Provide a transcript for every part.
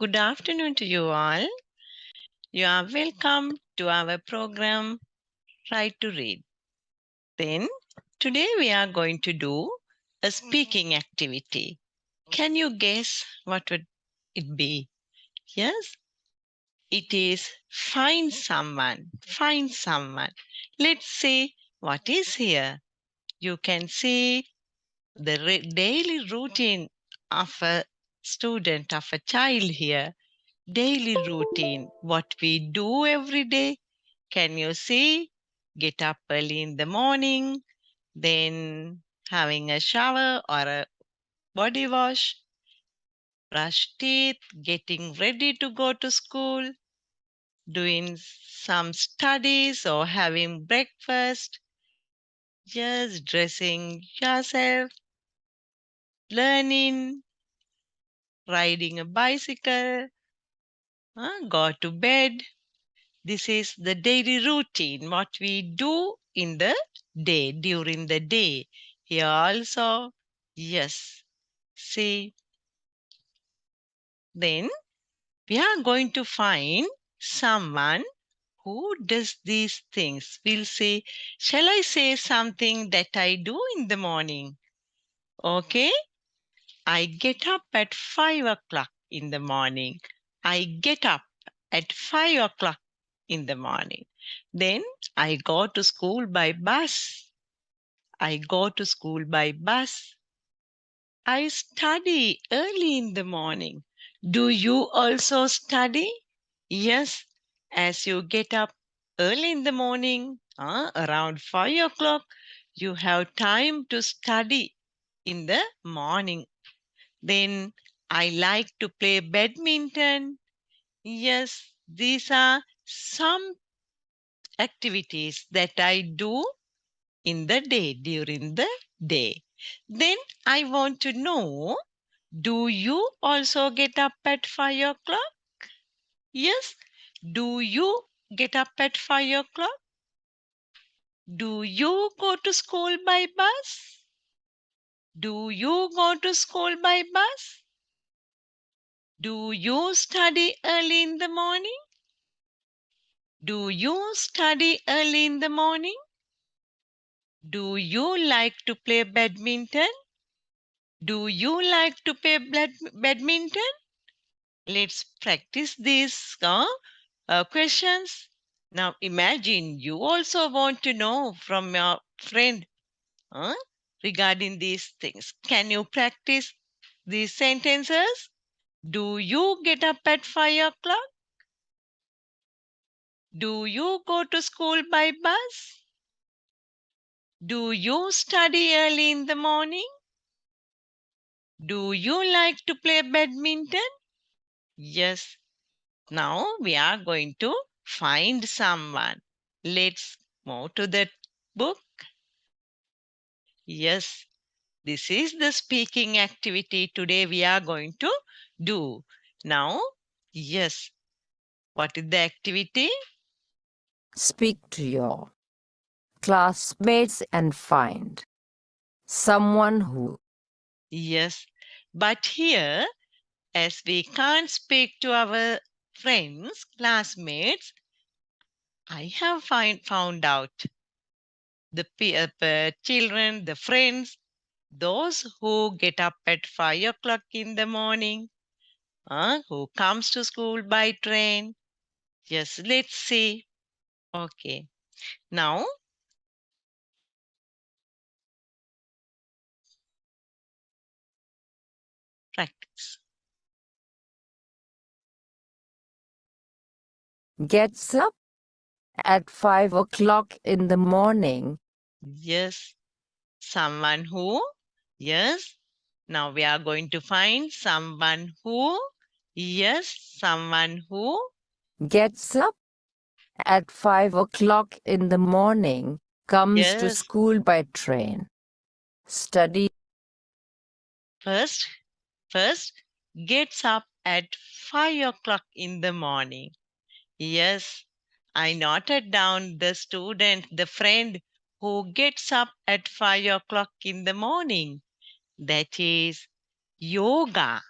Good afternoon to you all. You are welcome to our program, Try to Read. Then, today we are going to do a speaking activity. Can you guess what would it be? Yes, it is find someone. Find someone. Let's see what is here. You can see the daily routine of a student, of a child here. Daily routine, what we do every day. Can you see? Get up early in the morning, then having a shower or a body wash, brush teeth, getting ready to go to school, doing some studies or having breakfast, just dressing yourself, learning, riding a bicycle, go to bed. This is the daily routine, what we do in the day, during the day. Here also, yes. See, then we are going to find someone who does these things. We'll say, shall I say something that I do in the morning? Okay. I get up at 5 o'clock in the morning. I get up at 5 o'clock in the morning. Then I go to school by bus. I go to school by bus. I study early in the morning. Do you also study? Yes, as you get up early in the morning, around 5 o'clock, you have time to study in the morning. Then I like to play badminton. Yes, these are some activities that I do in the day, during the day. Then I want to know, do you also get up at 5 o'clock? Yes. Do you get up at 5 o'clock? Do you go to school by bus? Do you go to school by bus? Do you study early in the morning? Do you study early in the morning? Do you like to play badminton? Do you like to play badminton? Let's practice these questions. Now imagine you also want to know from your friend uh, regarding these things. Can you practice these sentences? Do you get up at 5 o'clock? Do you go to school by bus? Do you study early in the morning? Do you like to play badminton? Yes. Now we are going to find someone. Let's move to the book. Yes, this is the speaking activity today we are going to do. Now, yes, what is the activity? Speak to your classmates and find someone who. Yes, but here, as we can't speak to our friends, classmates, I have found out the children, the friends, those who get up at 5 o'clock in the morning, who comes to school by train. Yes, let's see. Okay, now practice. Gets up at 5 o'clock in the morning. Yes, someone who. Yes, now we are going to find someone who. Yes, someone who. Gets up at 5 o'clock in the morning. Comes to Yes, school by train. Study. first gets up at 5 o'clock in the morning. Yes, I noted down the student, the friend who gets up at 5 o'clock in the morning. That is yoga.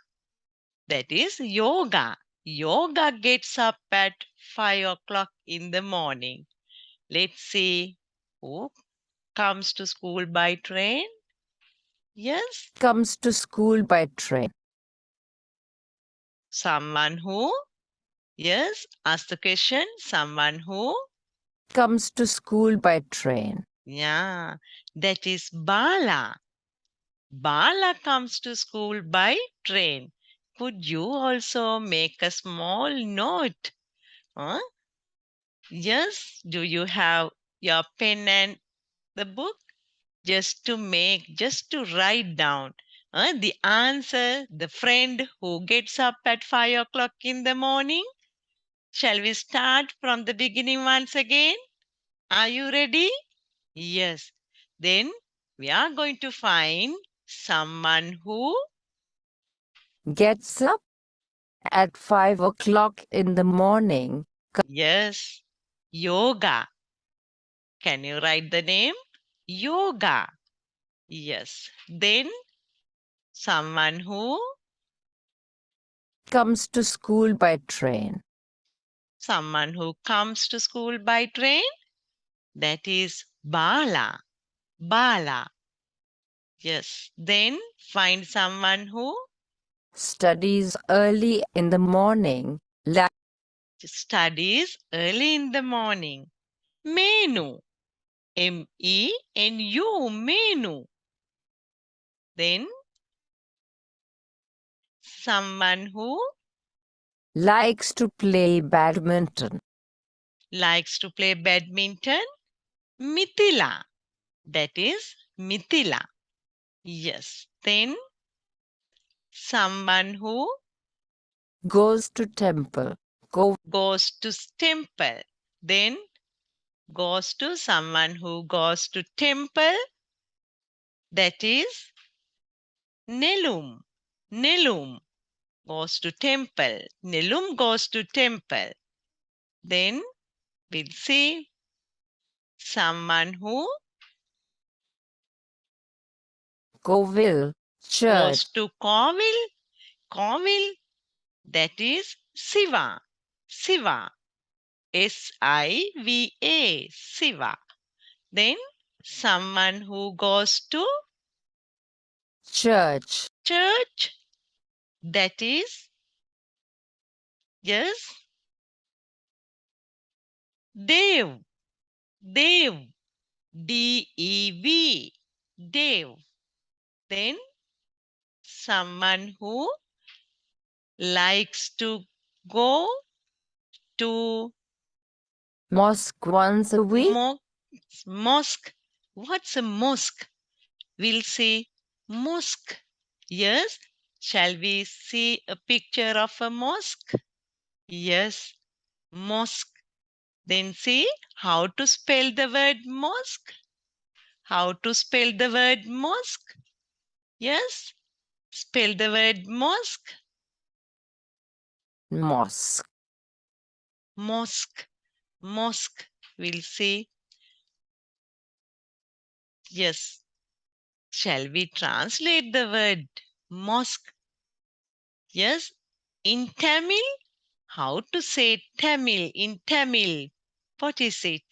That is yoga. yoga gets up at 5 o'clock in the morning. Let's see who comes to school by train. Yes, Comes to school by train. someone who? Yes, ask the question. Someone who? Comes to school by train. Yeah, that is Bala. Bala comes to school by train. Could you also make a small note? Huh? Yes, do you have your pen and the book? Just to write down the answer, the friend who gets up at 5 o'clock in the morning. Shall we start from the beginning once again? Are you ready? Yes. Then we are going to find someone who, Gets up at 5 o'clock in the morning. yes, yoga. Can you write the name? Yoga. Yes. Then someone who, Comes to school by train. someone who comes to school by train. That is Bala. Bala. Yes. Then find someone who Studies early in the morning. studies early in the morning. Menu. Menu. Menu. Then someone who Likes to play badminton. likes to play badminton. Mithila. That is Mithila. Yes. Then someone who Goes to temple. goes to temple. Then goes to someone who goes to temple. That is Nelum. Nelum goes to temple. Nelum goes to temple. Then we'll see someone who Govil. goes Church. to Kovil. Kovil, that is Siva. Siva. Siva. Siva. Then someone who goes to Church. church. That is, yes, Dev. Dev. Dev. Dev. Then someone who likes to go to Mosque once a week. mosque. What's a mosque? We'll say mosque. Yes. Shall we see a picture of a mosque? Yes, mosque. Then see how to spell the word mosque. How to spell the word mosque? Yes, spell the word mosque. Mosque. Mosque. Mosque. We'll say yes. Shall we translate the word mosque? Yes, in Tamil. How to say Tamil in Tamil? What is it?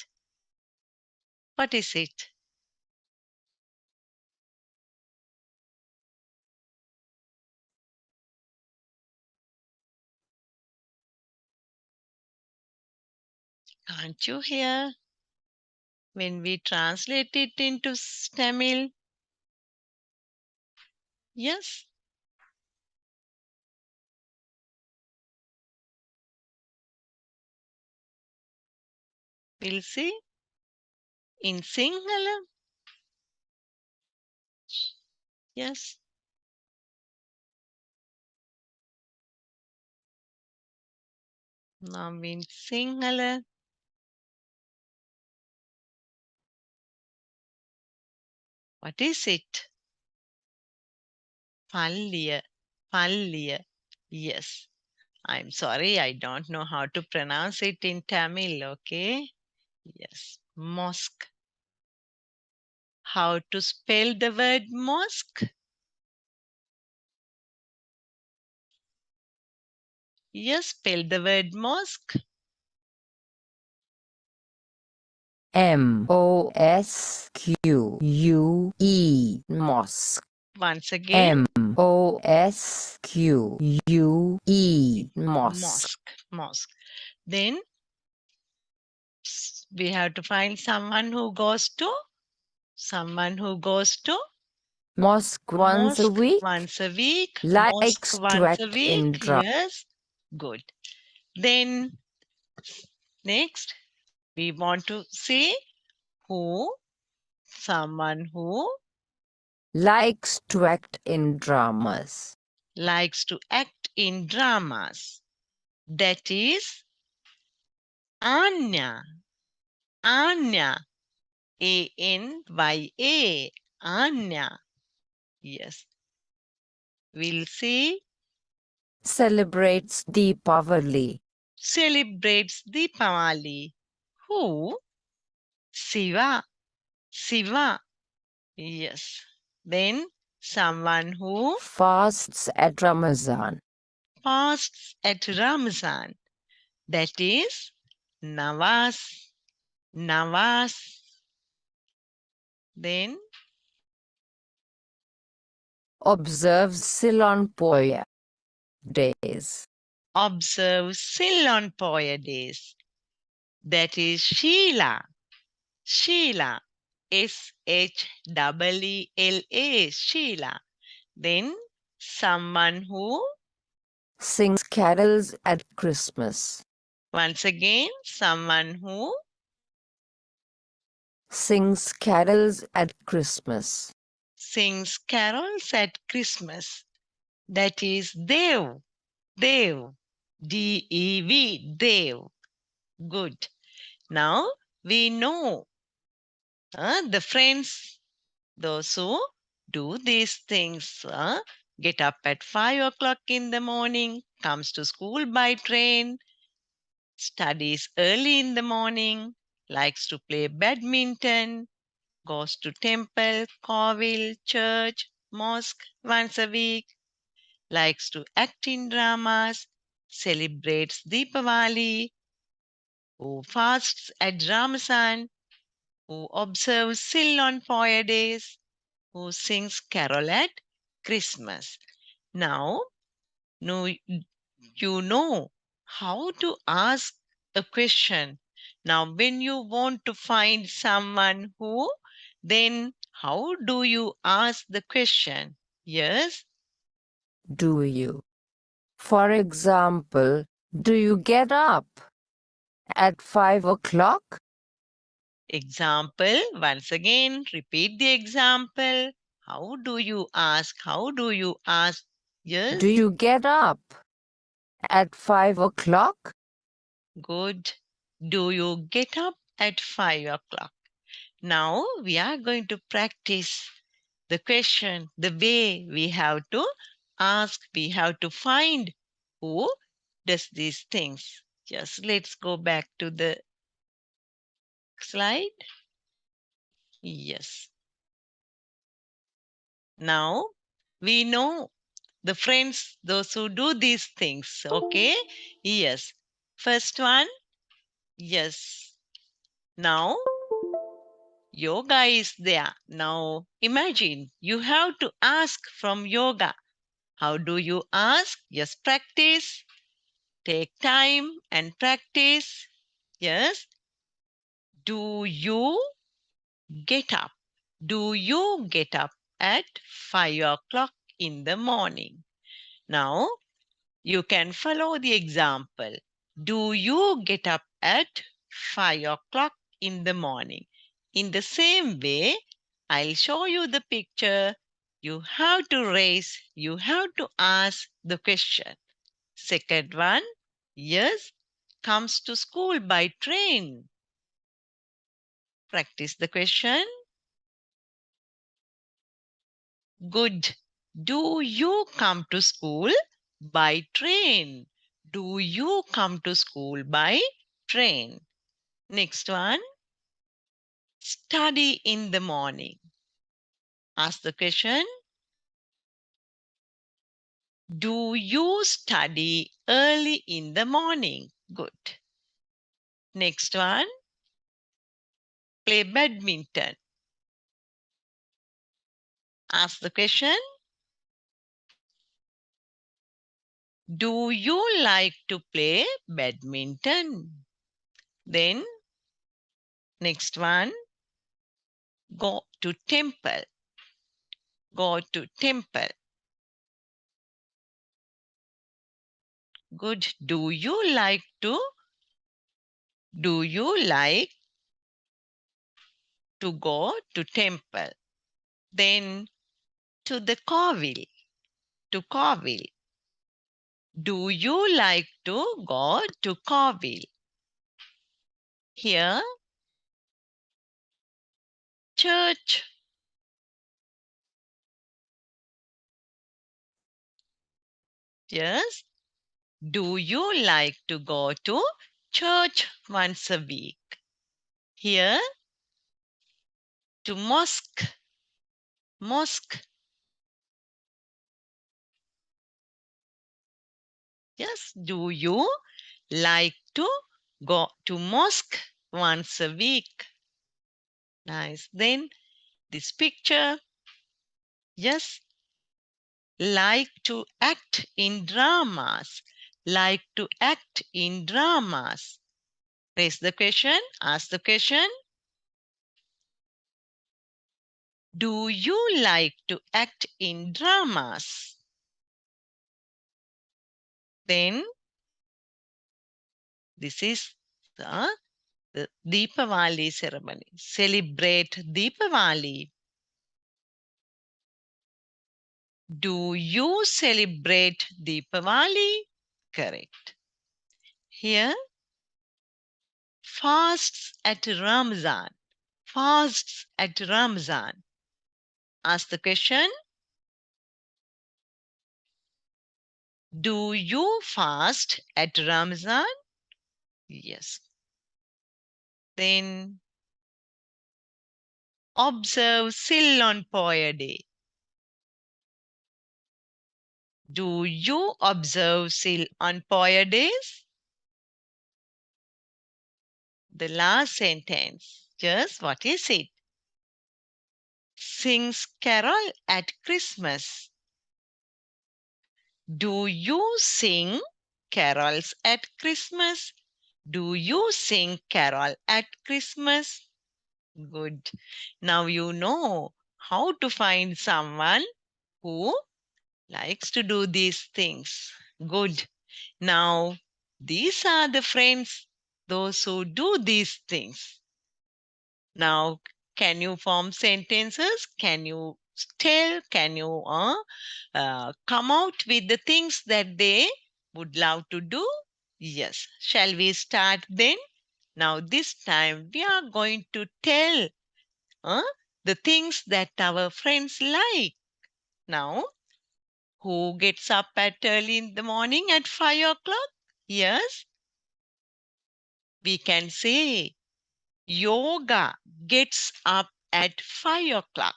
What is it? Can't you hear? When we translate it into Tamil, yes, we'll see in Sinhala, yes, now in Sinhala, what is it? Palliya, Palliya, yes. I'm sorry, I don't know how to pronounce it in Tamil, okay? Yes, mosque. How to spell the word mosque? Yes, spell the word mosque. MOSQUE, mosque. Once again, MOSQUE, mosque. mosque. Then we have to find someone who goes to Mosque once a mosque week, once a week. Mosque likes to once a act week. in drama. Yes, good. Then next, we want to see who, someone who Likes to act in dramas. likes to act in dramas. That is Anya. Anya. Anya. Anya. Yes. We'll see Celebrates Deepavali. celebrates Deepavali. Who? Shiva. Shiva. Yes. Then someone who Fasts at Ramazan. fasts at Ramazan. That is Nawaz. Nawaz. Then Observes Ceylon Poya days. observes Ceylon Poya days. That is Sheila. Sheila. Sheela. Sheila. Then someone who, Sings carols at Christmas. once again, someone who Sings carols at Christmas. sings carols at Christmas. That is Dev. Dev. Dev. Dev. Good. Now we know the friends, those who do these things. Get up at 5 o'clock in the morning, comes to school by train, studies early in the morning, likes to play badminton, goes to temple, kovil, church, mosque once a week, likes to act in dramas, celebrates Deepavali, who fasts at Ramazan, who observes Ceylon Poya days, who sings carol at Christmas. Now, no, you know how to ask a question. Now, when you want to find someone who, then how do you ask the question? Yes, Do you? For example, do you get up at 5 o'clock? example. Once again, repeat the example. How do you ask? How do you ask? Do Yes, you get up at 5 o'clock? good. Do you get up at 5 o'clock? Now we are going to practice the question, the way we have to ask, we have to find who does these things. Just let's go back to the slide. Yes. Now we know the friends, those who do these things. Okay. Yes. First one. Yes. Now yoga is there. Now imagine you have to ask from yoga. How do you ask? Yes, practice. Take time and practice. Yes. Do you get up? Do you get up at 5 o'clock in the morning? Now you can follow the example. Do you get up at 5 o'clock in the morning? In the same way, I'll show you the picture. You have to raise, you have to ask the question. Second one, yes, comes to school by train. Practice the question. Good. Do you come to school by train? Do you come to school by train? Next one, study in the morning. Ask the question. Do you study early in the morning? Good. Next one, play badminton. Ask the question, do you like to play badminton? Then, next one, go to temple. Go to temple. Good. Do you like to go to temple? Then to the Kovil. To Kovil. Do you like to go to Kovil? Here, church. Yes. Do you like to go to church once a week? Here, to mosque. Mosque. Yes. Do you like to go to mosque once a week? Nice. Then this picture. Yes. Like to act in dramas. Like to act in dramas. Raise the question. Ask the question. Do you like to act in dramas? Then this is the Deepavali ceremony. Celebrate Deepavali. Do you celebrate Deepavali? Correct. Here, fasts at Ramzan. Fasts at Ramzan. Ask the question. Do you fast at Ramzan? Yes. Then observe Ceylon Poya Day. Do you observe Ceylon Poya days? The last sentence. Just what is it? Sings carol at Christmas. Do you sing carols at Christmas? Do you sing carol at Christmas? Good. Now you know how to find someone who likes to do these things. Good. Now, these are the friends, those who do these things. Now, can you form sentences? Can you can you come out with the things that they would love to do? Yes. Shall we start then? Now, this time we are going to tell uh, the things that our friends like. Now, who gets up at early in the morning at 5 o'clock? Yes, we can say yoga gets up at 5 o'clock.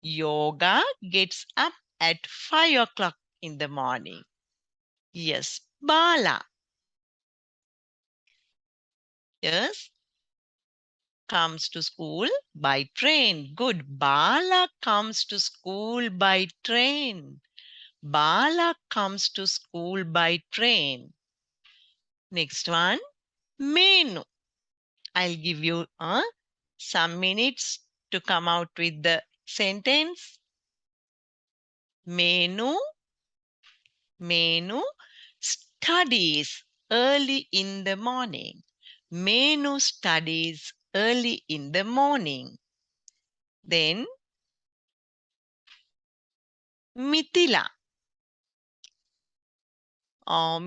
Yoga gets up at 5 o'clock in the morning. Yes, Bala. Yes, comes to school by train. Good. Bala comes to school by train. Bala comes to school by train. Next one, Menu. I'll give you some minutes to come out with the sentence. Menu, Menu studies early in the morning. Menu studies early in the morning. Then Mithila or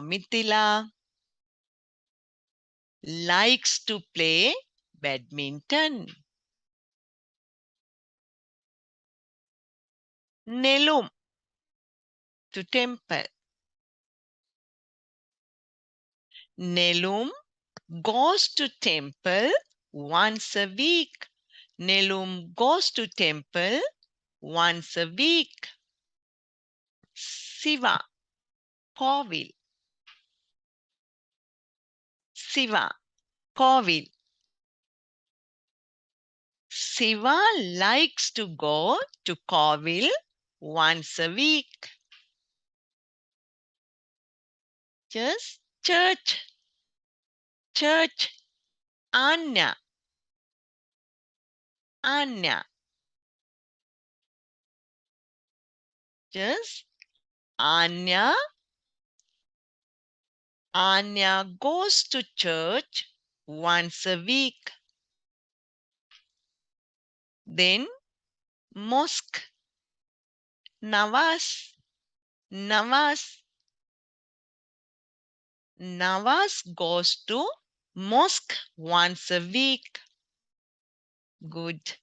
Mithila likes to play badminton. Nelum to temple. Nelum goes to temple once a week. Nelum goes to temple once a week. Siva, Kovil. Siva, Kovil. Siva likes to go to Kovil once a week. Just church, church. Anya, Anya. Just Anya. Anya goes to church once a week. Then mosque. Nawaz, Nawaz. Nawaz goes to mosque once a week. Good.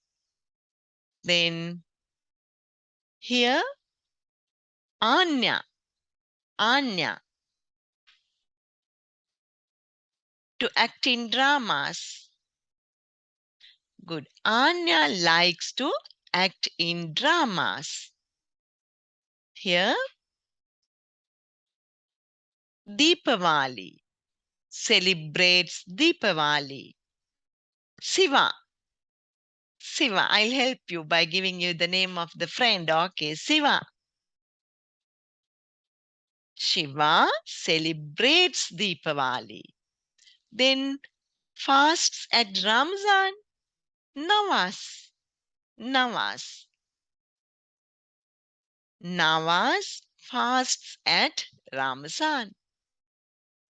Then here, Anya, Anya, to act in dramas. Good. Anya likes to act in dramas. Here, Deepavali, celebrates Deepavali. Siva, Siva, I'll help you by giving you the name of the friend. Okay, Siva. Shiva celebrates Deepavali. Then fasts at Ramzan. Nawaz, Nawaz. Nawaz fasts at Ramzan.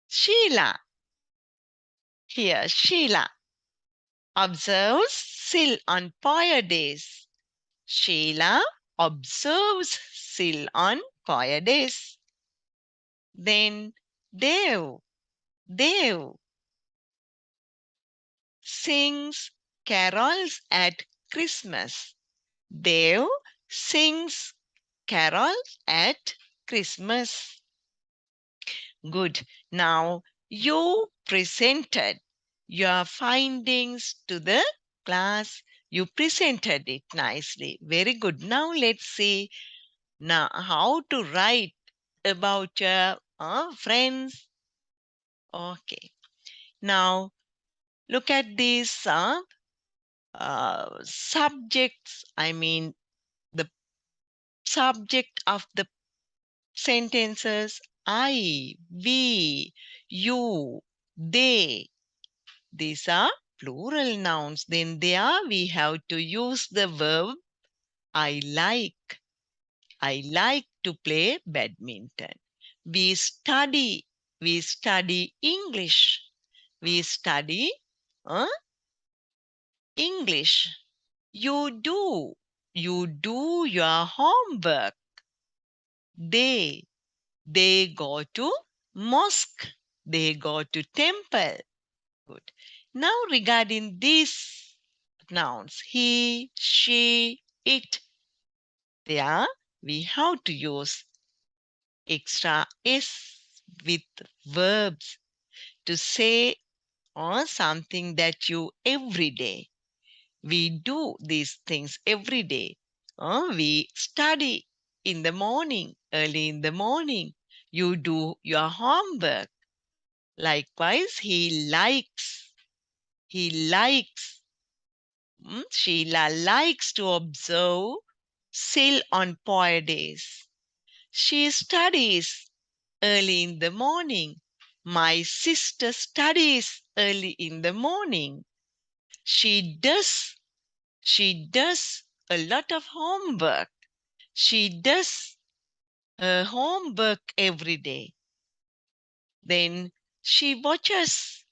Sheila, here Sheila, observes Sil on Poya days. Sheila observes Sil on Poya days. Then Dev, Dev sings carols at Christmas. Dev sings carols at Christmas. Good. Now you presented your findings to the class. You presented it nicely. Very good. Now let's see now how to write about your friends. Okay. Now look at these subjects. I mean the subject of the sentences: I, we, you, they. These are plural nouns. Then there we have to use the verb I like. I like to play badminton. We study. We study English. We study uh, English. You do. You do your homework. They. They go to mosque. They go to temple. Good. Now regarding these nouns, he, she, it, there we have to use extra s with verbs to say something that you every day. We do these things every day. We study in the morning, early in the morning. You do your homework. Likewise, he likes. He likes. Sheila likes to observe Sil on Poy days. She studies early in the morning. My sister studies early in the morning. She does a lot of homework. She does her homework every day. Then she watches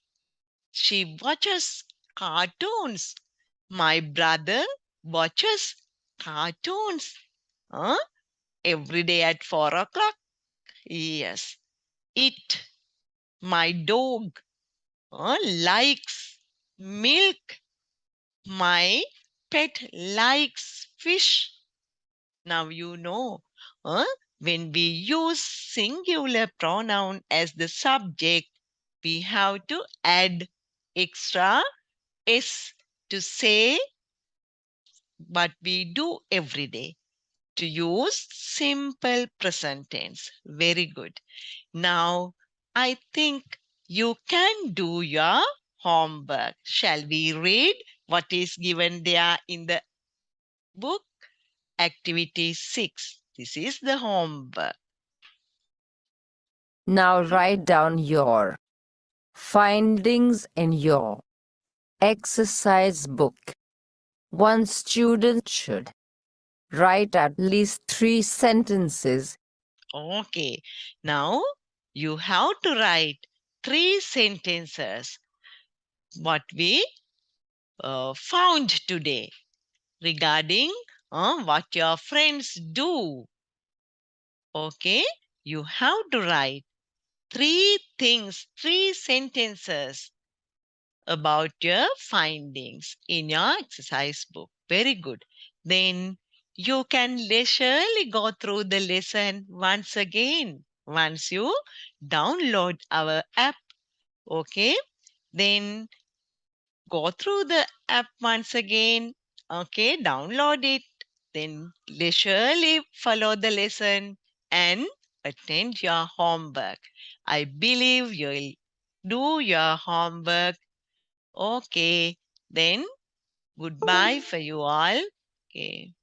cartoons. My brother watches cartoons every day at 4 o'clock. Yes. It, my dog, likes milk. My pet likes fish. Now you know, uh, when we use singular pronoun as the subject, we have to add extra s to say what we do every day. to use simple present tense. Very good. Now, I think you can do your homework. Shall we read what is given there in the book? Activity 6. This is the homework. Now write down your findings in your exercise book. One student should write at least 3 sentences. Okay. Now, you have to write 3 sentences what we found today regarding what your friends do. Okay, you have to write 3 sentences about your findings in your exercise book. Very good. Then you can leisurely go through the lesson once again once you download our app. Okay, then go through the app once again. Okay, download it. Then leisurely follow the lesson and attend your homework. I believe you'll do your homework. Okay, then goodbye for you all. Okay.